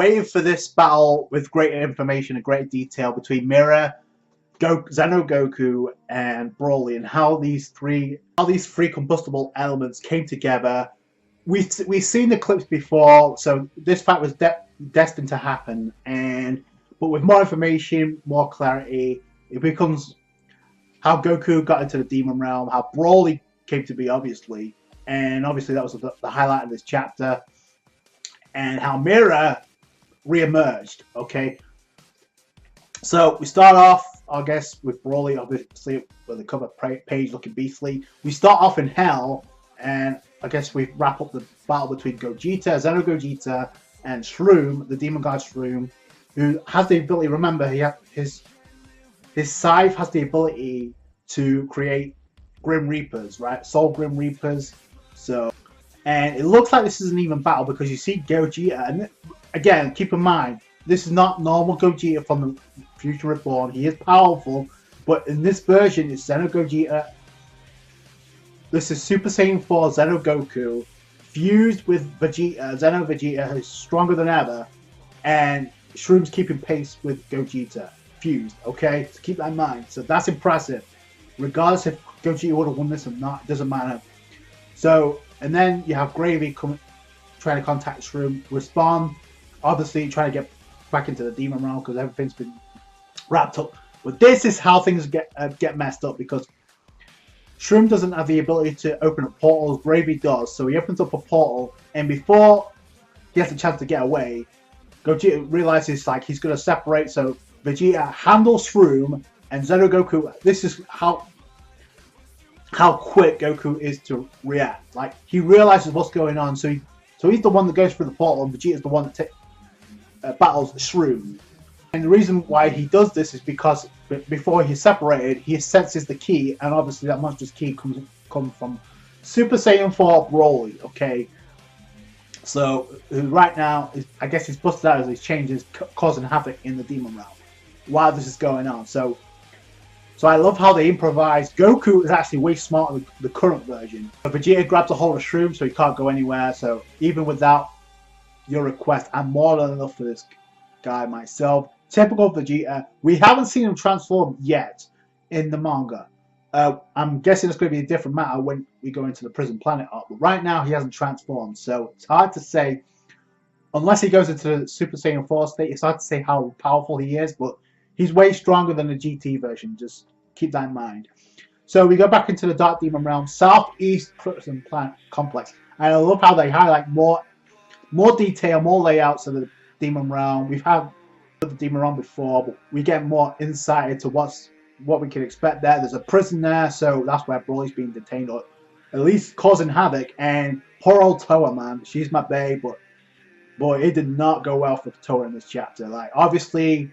waiting for this battle with greater information and greater detail between Mira, Xeno Goku, and Broly, and how these three combustible elements came together. We've seen the clips before, so this fight was destined to happen. But with more information, more clarity, it becomes how Goku got into the Demon Realm, how Broly came to be, obviously, and obviously that was the highlight of this chapter, and how Mira re-emerged. Okay, so we start off, I guess, with Broly, obviously, with the cover page looking beastly. We start off in Hell, and I guess we wrap up the battle between Gogeta, Xeno Gogeta, and Shroom, the Demon God Shroom, who has the ability. Remember, his scythe has the ability to create Grim Reapers, right? Soul Grim Reapers. So, and it looks like this is an even battle because you see Gogeta, and again, keep in mind, this is not normal Gogeta from the Future Reborn. He is powerful, but in this version, it's Xeno Gogeta. This is Super Saiyan 4 Xeno Goku fused with Vegeta. Xeno Vegeta is stronger than ever, and Shroom's keeping pace with Gogeta. Fused, okay? So keep that in mind. So that's impressive. Regardless if Gogeta would have won this or not, it doesn't matter. So, and then you have Gravy trying to contact Shroom, respond, obviously trying to get back into the Demon Realm because everything's been wrapped up. But this is how things get messed up because Shroom doesn't have the ability to open up portals. Gravy does, so he opens up a portal, and before he has the chance to get away, Gogeta realizes like he's going to separate. So Vegeta handles Shroom, and Xeno Goku. This is how quick Goku is to react. Like he realizes what's going on, so he's the one that goes through the portal, and Vegeta's the one that battles Shroom. And the reason why he does this is because before he's separated, he senses the ki, and obviously that monster's ki comes from Super Saiyan 4 Broly. Okay, so right now, I guess he's busted out as these changes, causing havoc in the Demon Realm while this is going on. So I love how they improvise. Goku is actually way smarter than the current version. But Vegeta grabs a hold of Shroom, so he can't go anywhere. So even without your request, I'm more than enough for this guy myself. Typical Vegeta. We haven't seen him transform yet in the manga. I'm guessing it's going to be a different matter when we go into the Prison Planet arc. But right now, he hasn't transformed. So it's hard to say. Unless he goes into the Super Saiyan 4 state, it's hard to say how powerful he is. But he's way stronger than the GT version. Just keep that in mind. So we go back into the Dark Demon Realm, Southeast Prison Planet Complex. And I love how they highlight more detail, more layouts of the Demon Realm. We've had the Demon Realm before, but we get more insight into what we can expect there. There's a prison there, so that's where Broly's being detained, or at least causing havoc. And poor old Toa, man, she's my babe, but boy, it did not go well for Toa in this chapter. Like, obviously,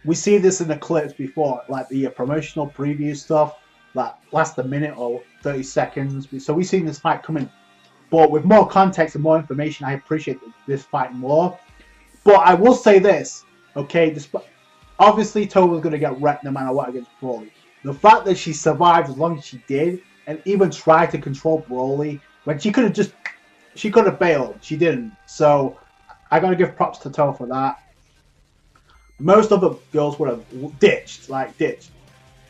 we see this in the clips before, like the promotional preview stuff, that last a minute or 30 seconds. So we've seen this fight coming, but with more context and more information, I appreciate this fight more. But I will say this, okay, obviously Toa was going to get wrecked no matter what against Broly. The fact that she survived as long as she did, and even tried to control Broly, when she could have bailed, she didn't. So I got to give props to Toa for that. Most other girls would have ditched. Like they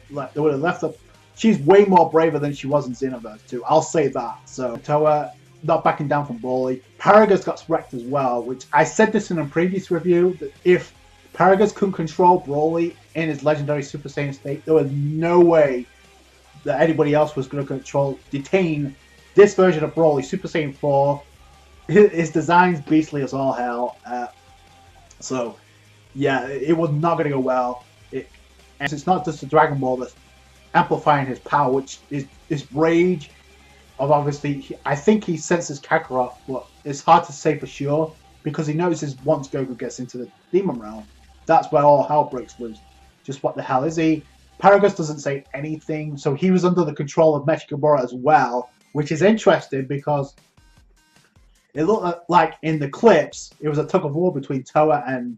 would have left her. She's way more braver than she was in Xenoverse 2. I'll say that. So Toa not backing down from Broly. Paragus got wrecked as well, which I said this in a previous review, that if Paragus couldn't control Broly in his legendary Super Saiyan state, there was no way that anybody else was going to detain this version of Broly, Super Saiyan 4. His design's beastly as all hell. So, yeah, it was not going to go well. And it's not just the Dragon Ball that's amplifying his power, which is his rage. Obviously, I think he senses Kakarot, but it's hard to say for sure because he notices once Goku gets into the Demon Realm, that's where all hell breaks loose. Just what the hell is he? Paragus doesn't say anything, so he was under the control of Mechikabura as well, which is interesting because it looked like in the clips it was a tug of war between Toa and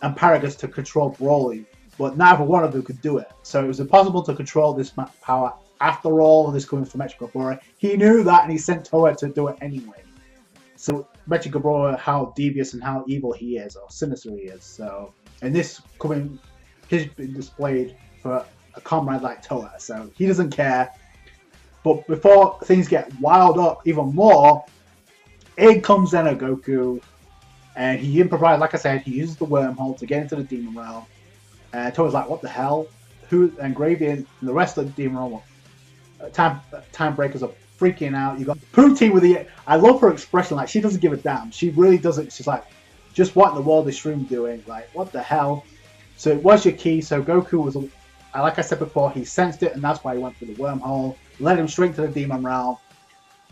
Paragus to control Broly, but neither one of them could do it. So it was impossible to control this power. After all, this coming from Mechikabura, he knew that and he sent Toa to do it anyway. So Mecha BROLY, how devious and how evil he is, or sinister he is. So, and this he's been displayed for a comrade like Toa, so he doesn't care. But before things get wild up even more, in comes Goku, and he improvises. Like I said, he uses the wormhole to get into the demon realm. And Toa's like, "What the hell?" And Gravy and the rest of the demon realm, time breakers are freaking out. You got Poutine with the. I love her expression. Like, she doesn't give a damn. She really doesn't. She's like, "Just what in the world is Shroom doing? Like, what the hell?" So what's your key? So Goku was, like I said before, he sensed it, and that's why he went through the wormhole. Led him straight to the demon realm.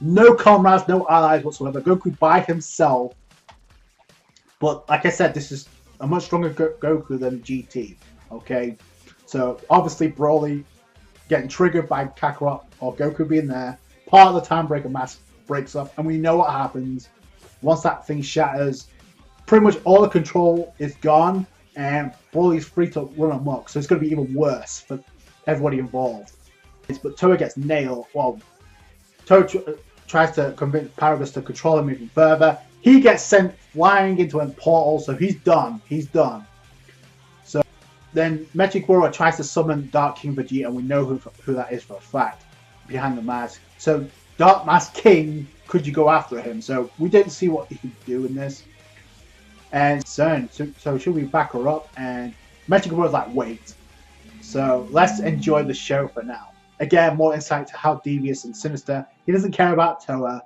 No comrades, no allies whatsoever. Goku by himself. But like I said, this is a much stronger Goku than GT. Okay, so obviously BROLY getting triggered by Kakarot or Goku being there. Part of the time breaker mask breaks up, and we know what happens once that thing shatters. Pretty much all the control is gone, and BROLY's free to run amok. So it's going to be even worse for everybody involved. But Toa gets nailed. Well, Toa tries to convince Paragus to control him even further. He gets sent flying into a portal, so he's done. He's done. So then Mecha BROLY tries to summon Dark King Vegeta, and we know who that is for a fact behind the mask. So Dark Mask King, could you go after him? So we didn't see what he could do in this. And so should we back her up? And Mecha BROLY's like, wait. So let's enjoy the show for now. Again, more insight to how devious and sinister. He doesn't care about Toa.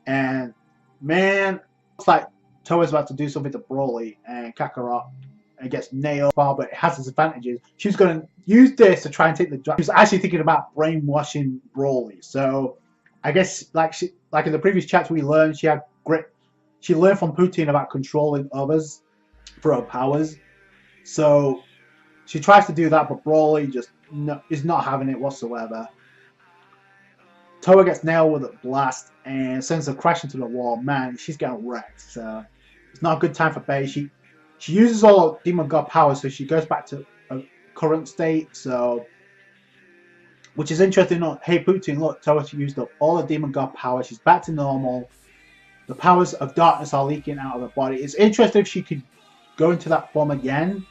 And man, looks like Toa's about to do something to BROLY and Kakarot and gets nailed. But it has its advantages. She's going to use this to try and take the job. She was actually thinking about brainwashing BROLY. So I guess like in the previous chapter we learned, she had grit. She learned from Poutine about controlling others for her powers. So she tries to do that, but BROLY just is not having it whatsoever. Toa gets nailed with a blast and sends her crashing to the wall. Man, she's getting wrecked. So it's not a good time for Bay. She uses all her Demon God powers, so she goes back to a current state. So, which is interesting. Hey Poutine, look, Toa used up all her Demon God power. She's back to normal. The powers of darkness are leaking out of her body. It's interesting if she could go into that form again,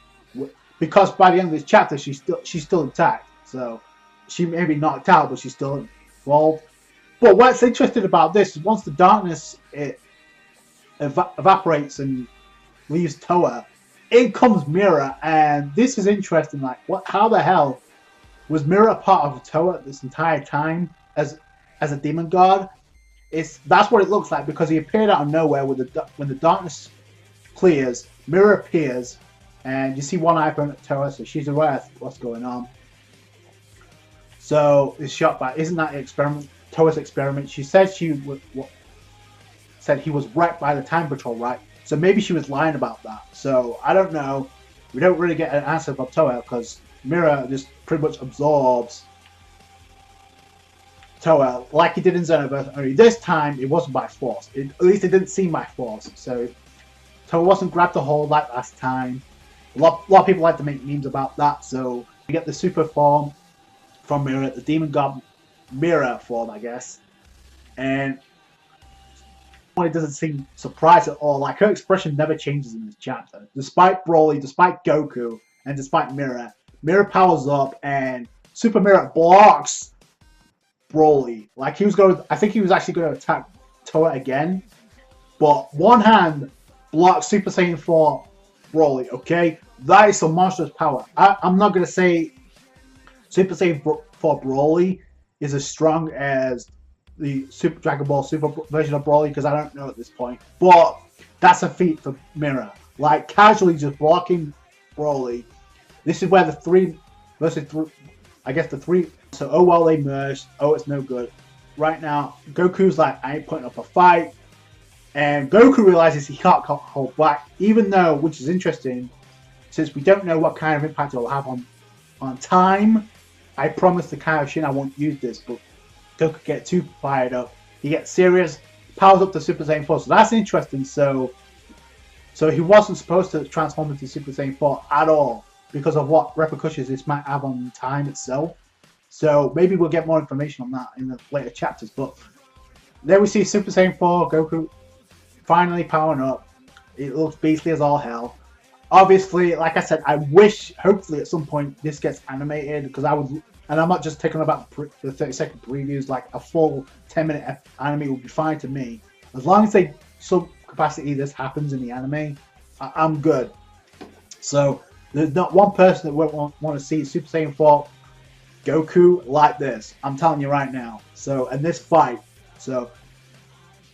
because by the end of this chapter, she's still intact. So she may be knocked out, but she's still involved. But what's interesting about this is once the darkness evaporates and leaves Toa, in comes Mira, and this is interesting. Like, what? How the hell was Mira a part of Toa this entire time as a demon god? That's what it looks like, because he appeared out of nowhere when the darkness clears. Mira appears. And you see one eye from Toa, so she's aware of what's going on. So it's shot by, isn't that experiment? Toa's experiment. She said said he was wrecked by the Time Patrol, right? So maybe she was lying about that. So I don't know. We don't really get an answer from Toa, because Mira just pretty much absorbs Toa like he did in Xenoverse. Only this time it wasn't by force. At least it didn't seem by force. So Toa wasn't grabbed a hold like last time. A lot of people like to make memes about that, so we get the super form from Mira, the Demon God Mira form, I guess. And it doesn't seem surprised at all. Like, her expression never changes in this chapter. Despite BROLY, despite Goku, and despite Mira, Mira powers up and Super Mira blocks BROLY. Like, I think he was actually going to attack Toa again. But one hand blocks Super Saiyan 4 BROLY, okay? That is some monstrous power. I'm not going to say Super Saiyan 4 BROLY is as strong as the Super Dragon Ball Super version of BROLY, because I don't know at this point. But that's a feat for Mira. Like, casually just blocking BROLY. This is where the 3 versus 3, I guess the 3. So, oh well, they merged. Oh, it's no good. Right now, Goku's like, I ain't putting up a fight. And Goku realizes he can't hold back, even though, which is interesting, since we don't know what kind of impact it will have on time. I promise the Kaioshin I won't use this, but Goku gets too fired up. He gets serious, powers up to Super Saiyan 4, so that's interesting. So he wasn't supposed to transform into Super Saiyan 4 at all, because of what repercussions this might have on time itself. So maybe we'll get more information on that in the later chapters. But there we see Super Saiyan 4, Goku finally powering up. It looks beastly as all hell. Obviously, like I said, I wish, hopefully at some point, this gets animated, because I would, and I'm not just taking about the 30-second previews, like a full 10-minute anime would be fine to me. As long as they, some capacity this happens in the anime, I'm good. So, there's not one person that won't want to see Super Saiyan 4 Goku like this. I'm telling you right now. So, and this fight. So,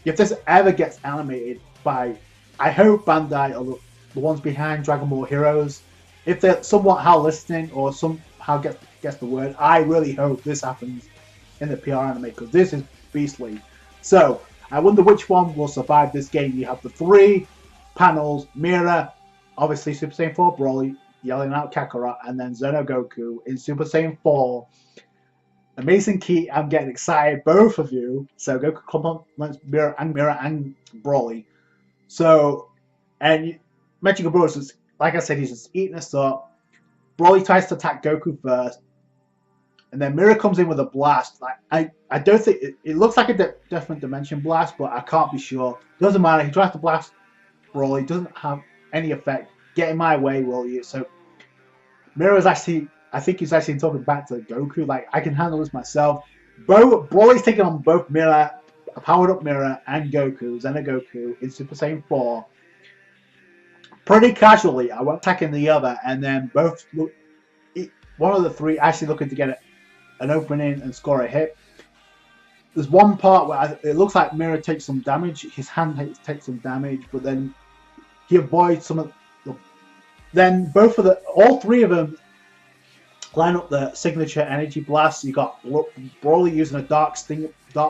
if this ever gets animated by, I hope Bandai or the ones behind Dragon Ball Heroes, if they're somehow listening or somehow gets the word, I really hope this happens in the PR anime, because this is beastly. So, I wonder which one will survive this game. You have the 3 panels, Mira, obviously Super Saiyan 4 Broly, yelling out Kakarot, and then Xeno Goku in Super Saiyan 4. Amazing Key, I'm getting excited, both of you. So Goku compliments Mira and Broly. So, and Magic Bros is, like I said, he's just eating us up. Broly tries to attack Goku first, and then Mira comes in with a blast. Like I don't think it looks like a different dimension blast, but I can't be sure. Doesn't matter. He tries to blast Broly, doesn't have any effect. Get in my way, will you? So Mira's actually, I think he's actually talking back to Goku. Like, I can handle this myself. Broly's taking on both Mira, a powered up Mira, and Goku, Xeno Goku in Super Saiyan 4. Pretty casually, I went attacking the other, and then both one of the 3 actually looking to get an opening and score a hit. There's one part where it looks like Mira takes some damage. His hand takes some damage, but then he avoids some of the. Then all 3 of them line up the signature energy blast. You got Broly using a dark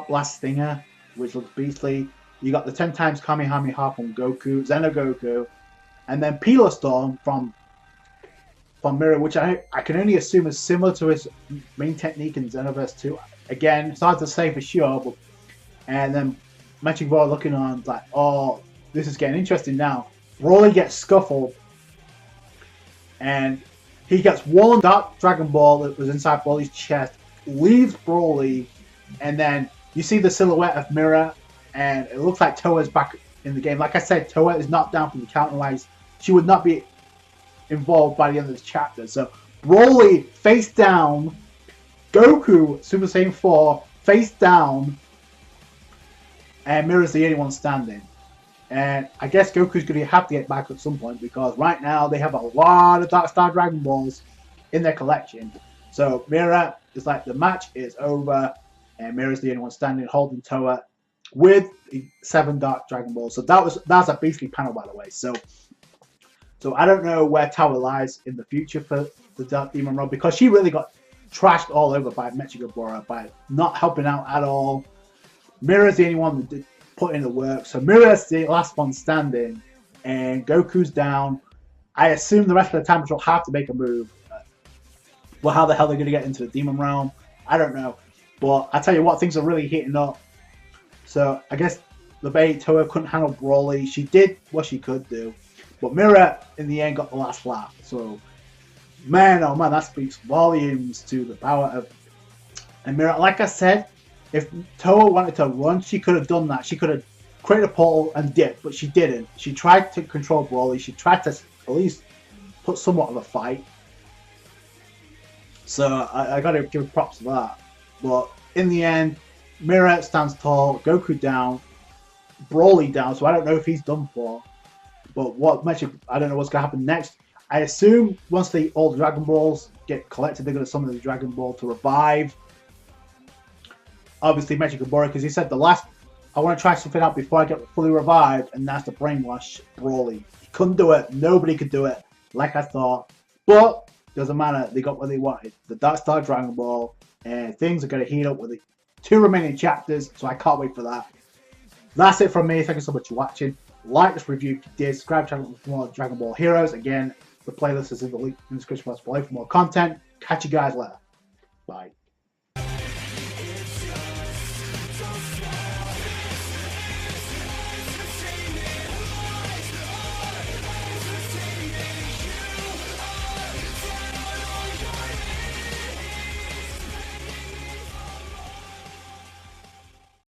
blast stinger, which looks beastly. You got the 10 times Kamehameha from Goku, Xeno Goku, and then Pillar Storm from Mira, which I can only assume is similar to his main technique in Xenoverse 2. Again, it's hard to say for sure, but and then Magic Ball looking on like, oh, this is getting interesting now. Broly gets scuffled, and he gets one Dark Dragon Ball that was inside Broly's chest, leaves Broly, and then you see the silhouette of Mira, and it looks like Toa's back in the game. Like I said, Toa is not down from the counter-wise. She would not be involved by the end of this chapter. So Broly face down, Goku Super Saiyan 4 face down, and Mira's the only one standing. And I guess Goku's going to have to get back at some point, because right now they have a lot of Dark Star Dragon Balls in their collection. So Mira is like, the match is over, and Mira's the only one standing holding Toa with 7 Dark Dragon Balls. So that's a beastly panel, by the way. So I don't know where Toa lies in the future for the Dark Demon Rod, because she really got trashed all over by Mechigabora by not helping out at all. Mira's the only one that did put in the work. So Mira's the last one standing, and Goku's down. I assume the rest of the time will have to make a move. Well, how the hell they're going to get into the Demon Realm, I don't know. But I tell you what, things are really heating up. So I guess the bait Toa couldn't handle Broly. She did what she could do, but Mira in the end got the last laugh. So man, oh man, that speaks volumes to the power of Mira. Like I said, if Toa wanted to run, she could have done that. She could have created a portal and dipped, but she didn't. She tried to control Broly. She tried to at least put somewhat of a fight. So I got to give props to that. But in the end, Mira stands tall, Goku down, Broly down. So I don't know if he's done for. But I don't know what's going to happen next. I assume once all the Dragon Balls get collected, they're going to summon the Dragon Ball to revive. Obviously, Mechigabora, because he said I want to try something out before I get fully revived, and that's to brainwash Broly. He couldn't do it. Nobody could do it, like I thought. But doesn't matter. They got what they wanted. The Dark Star Dragon Ball, and things are going to heat up with the 2 remaining chapters, so I can't wait for that. That's it from me. Thank you so much for watching. Like this review if you did. Subscribe to the channel for more Dragon Ball Heroes. Again, the playlist is in the link in the description box below for more content. Catch you guys later. Bye.